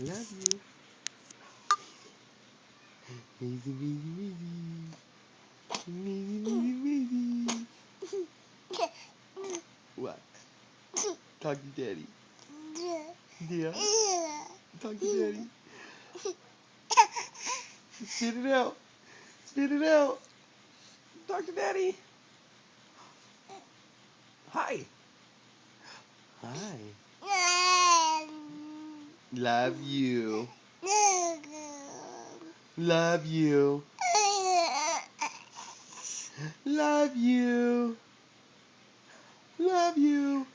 Love you. Easy, easy, easy. Easy, easy, easy. What? Talk to Daddy. Yeah. Talk to Daddy. Spit it out. Spit it out. Talk to Daddy. Hi. Hi. Love you. Love you. Love you. Love you.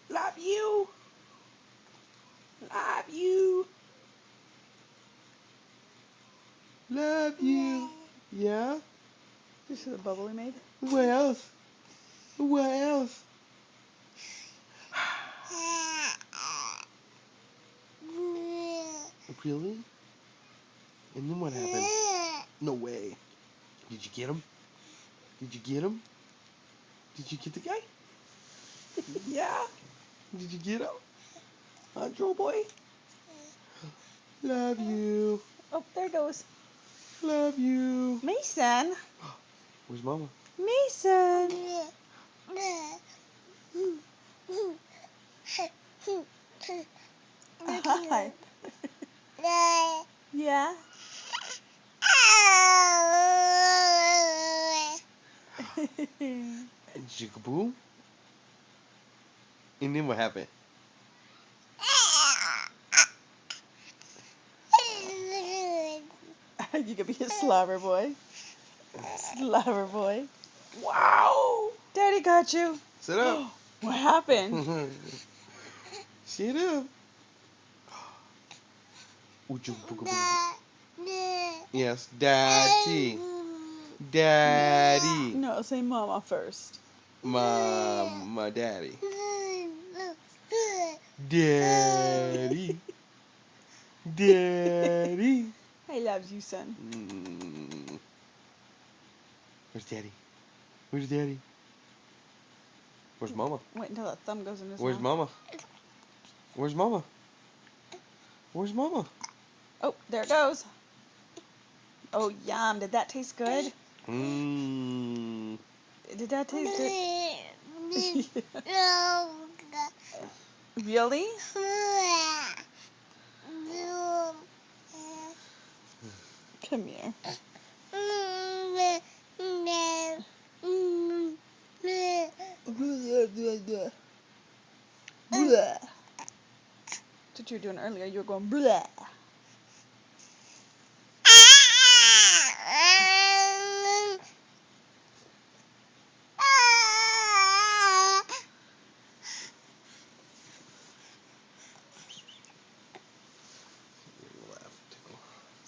Love you. Love you. Love you. Yeah? You see the bubble he made? What else? What else? Really? And then what happened? No way. Did you get him? Did you get him? Did you get the guy? Yeah? Did you get him? Huh, Joe boy? Love you. Oh, there goes. Love you. Mason. Where's Mama? Mason. Hi. Yeah. Jigaboo? And then what happened? You could be a slobber boy. Slobber boy. Wow! Daddy got you. Sit up. What happened? Sit up. Yes, Daddy. Daddy. No, say mama first. My daddy. Daddy. Daddy. I love you, son. Where's Daddy? Where's Daddy? Where's Mama? Wait until that thumb goes in his Where's mouth. Mama? Where's Mama? Where's Mama? Oh, there it goes. Oh, yum. Did that taste good? Mmm. Did that taste good? Really? Come here. Blah. That's what you were doing earlier. You were going blah.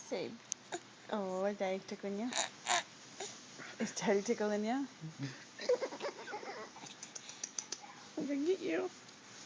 Say, oh, is Daddy tickling you? Is Daddy tickling you? I'm gonna get you.